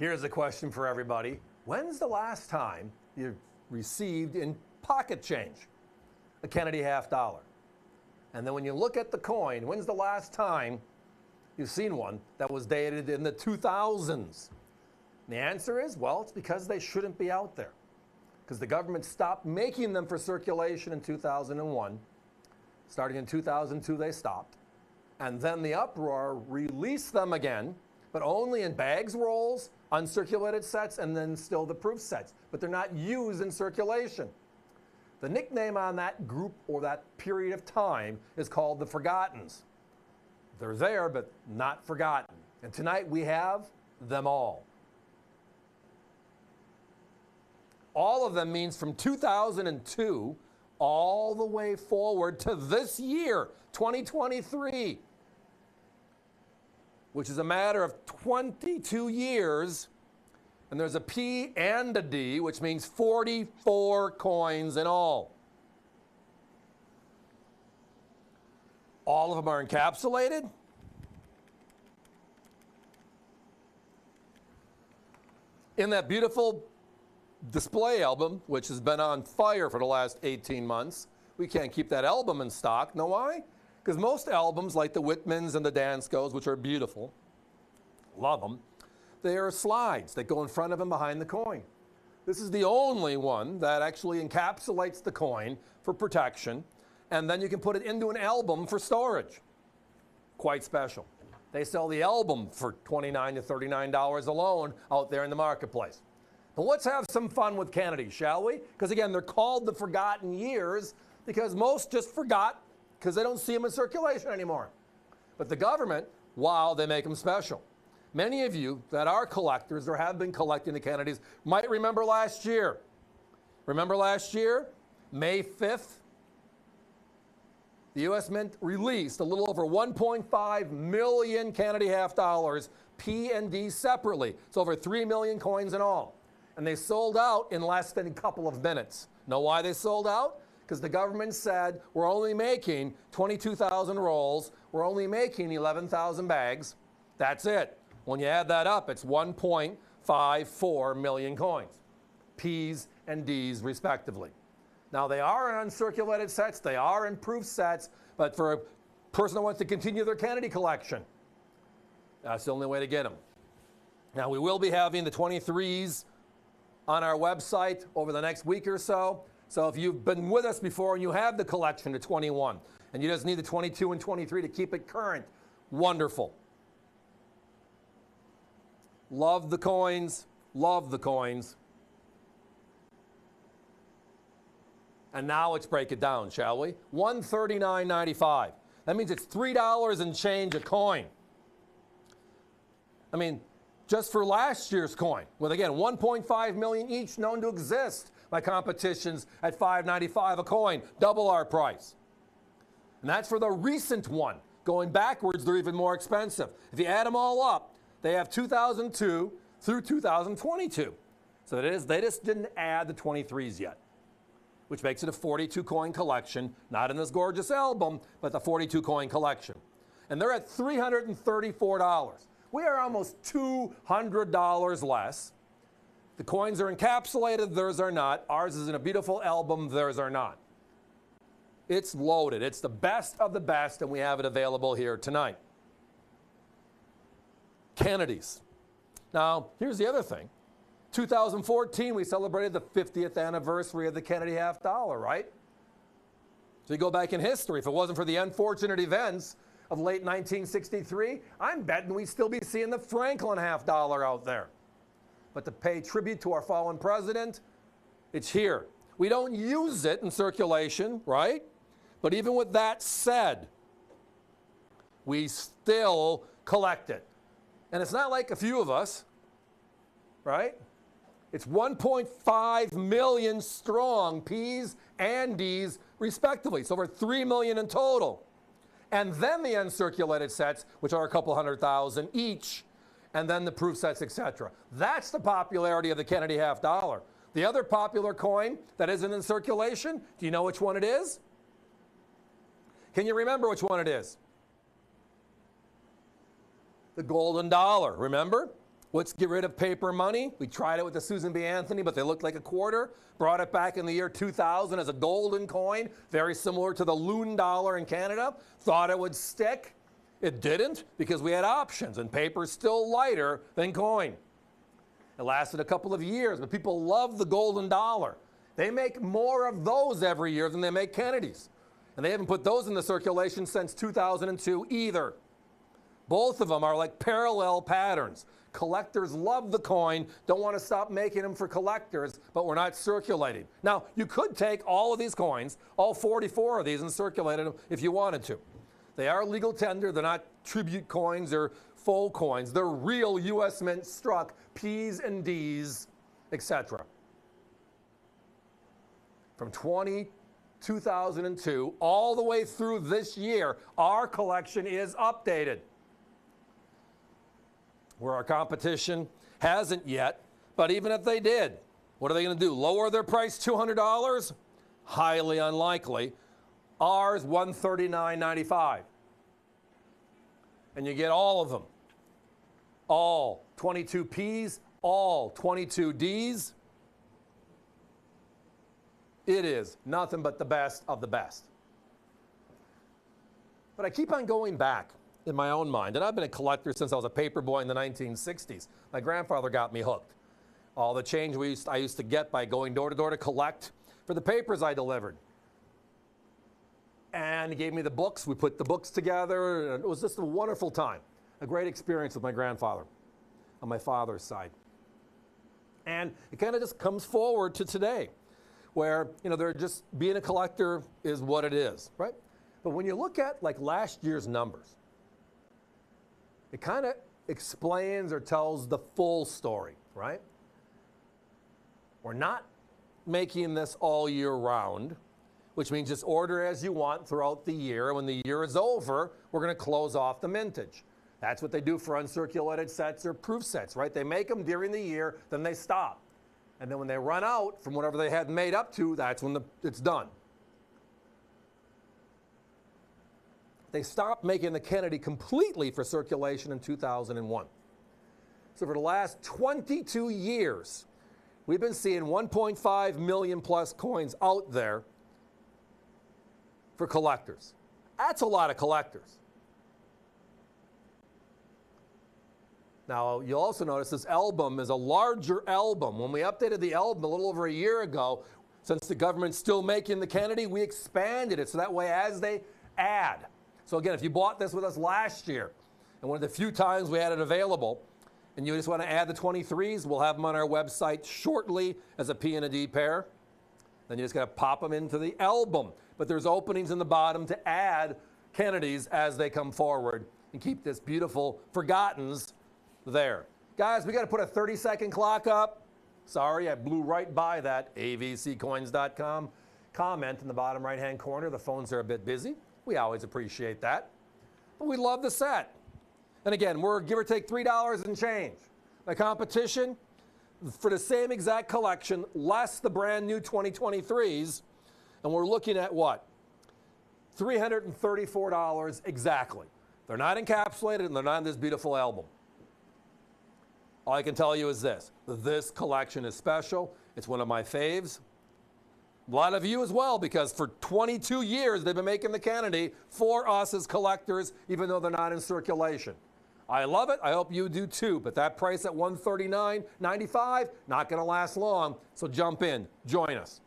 Here's a question for everybody. When's the last time you received in pocket change a Kennedy $50? And then when you look at the coin, when's the last time you've seen one that was dated in the 2000s? And the answer is, well, it's because they shouldn't be out there. Because the government stopped making them for circulation in 2001. Starting in 2002, they stopped. And then the uproar released them again, but only in bags, rolls, uncirculated sets, and then still the proof sets. But they're not used in circulation. The nickname on that group or that period of time is called the Forgottens. They're there, but not forgotten. And tonight we have them all. All of them means from 2002 all the way forward to this year, 2023, which is a matter of 22 years. And there's a P and a D, which means 44 coins in all. All of them are encapsulated. In that beautiful display album, which has been on fire for the last 18 months. We can't keep that album in stock. Know why? Because most albums, like the Whitmans and the Danskos, which are beautiful, love them, they are slides that go in front of and behind the coin. This is the only one that actually encapsulates the coin for protection, and then you can put it into an album for storage. Quite special. They sell the album for $29 to $39 alone out there in the marketplace. But let's have some fun with Kennedy, shall we? Because again, they're called the Forgotten Years because most just forgot because they don't see them in circulation anymore. But the government, wow, they make them special. Many of you that are collectors or have been collecting the Kennedys might remember last year. Remember last year, May 5th? The U.S. Mint released a little over 1.5 million Kennedy $50, P and D separately. It's over 3 million coins in all. And they sold out in less than a couple of minutes. Know why they sold out? Because the government said, we're only making 22,000 rolls, we're only making 11,000 bags. That's it. When you add that up, it's 1.54 million coins, P's and D's respectively. Now they are in uncirculated sets, they are in proof sets, but for a person that wants to continue their Kennedy collection, that's the only way to get them. Now we will be having the 23s on our website over the next week or so. So if you've been with us before and you have the collection to 21 and you just need the 22 and 23 to keep it current, wonderful. Love the coins, love the coins. And now let's break it down, shall we? $139.95. That means it's $3 and change a coin. I mean, just for last year's coin, with again 1.5 million each known to exist by competitions at $5.95 a coin, double our price. And that's for the recent one. Going backwards, they're even more expensive. If you add them all up, they have 2002 through 2022. So that is, they just didn't add the 23s yet, which makes it a 42 coin collection, not in this gorgeous album, but the 42 coin collection. And they're at $334. We are almost $200 less. The coins are encapsulated, theirs are not. Ours is in a beautiful album, theirs are not. It's loaded. It's the best of the best, and we have it available here tonight. Kennedys. Now, here's the other thing. 2014, we celebrated the 50th anniversary of the Kennedy $50, right? So you go back in history, if it wasn't for the unfortunate events of late 1963, I'm betting we'd still be seeing the Franklin $50 out there. But to pay tribute to our fallen president, it's here. We don't use it in circulation, right? But even with that said, we still collect it. And it's not like a few of us, right? It's 1.5 million strong P's and D's respectively. So over 3 million in total. And then the uncirculated sets, which are a couple 100,000 each, and then the proof sets, etc. That's the popularity of the Kennedy $50. The other popular coin that isn't in circulation, do you know which one it is? Can you remember which one it is? The golden dollar, remember? Let's get rid of paper money. We tried it with the Susan B. Anthony, but they looked like a quarter. Brought it back in the year 2000 as a golden coin, very similar to the loon dollar in Canada. Thought it would stick. It didn't because we had options, and paper's still lighter than coin. It lasted a couple of years, but people love the golden dollar. They make more of those every year than they make Kennedys. And they haven't put those into circulation since 2002 either. Both of them are like parallel patterns. Collectors love the coin, don't want to stop making them for collectors, but we're not circulating. Now, you could take all of these coins, all 44 of these, and circulate them if you wanted to. They are legal tender. They're not tribute coins or faux coins. They're real U.S. Mint struck P's and D's, etc. From 2002 all the way through this year, our collection is updated. Where our competition hasn't yet, but even if they did, what are they going to do? Lower their price $200? Highly unlikely. Ours, $139.95. And you get all of them. All 22 Ps, all 22 Ds. It is nothing but the best of the best. But I keep on going back in my own mind, and I've been a collector since I was a paper boy in the 1960s. My grandfather got me hooked. All the change I used to get by going door to door to collect for the papers I delivered. And he gave me the books. We put the books together. And it was just a wonderful time. A great experience with my grandfather on my father's side. And it kind of just comes forward to today where, they're just being a collector is what it is, right? But when you look at like last year's numbers, it kind of explains or tells the full story, right? We're not making this all year round, which means just order as you want throughout the year. And when the year is over, we're going to close off the mintage. That's what they do for uncirculated sets or proof sets, right? They make them during the year, then they stop. And then when they run out from whatever they had made up to, that's when it's done. They stopped making the Kennedy completely for circulation in 2001. So for the last 22 years, we've been seeing 1.5 million plus coins out there for collectors. That's a lot of collectors. Now, you'll also notice this album is a larger album. When we updated the album a little over a year ago, since the government's still making the Kennedy, we expanded it so that way as they add. So again, if you bought this with us last year, and one of the few times we had it available, and you just want to add the 23s, we'll have them on our website shortly as a P and a D pair. Then you just got to pop them into the album. But there's openings in the bottom to add Kennedys as they come forward and keep this beautiful forgottens there. Guys, we got to put a 30-second clock up. Sorry, I blew right by that. avccoins.com. Comment in the bottom right-hand corner. The phones are a bit busy. We always appreciate that. But we love the set. And again, we're give or take $3 and change. The competition, for the same exact collection, less the brand new 2023s, and we're looking at what? $334 exactly. They're not encapsulated and they're not in this beautiful album. All I can tell you is this collection is special. It's one of my faves. A lot of you as well, because for 22 years they've been making the Kennedy for us as collectors, even though they're not in circulation. I love it. I hope you do too. But that price at $139.95, not going to last long. So jump in. Join us.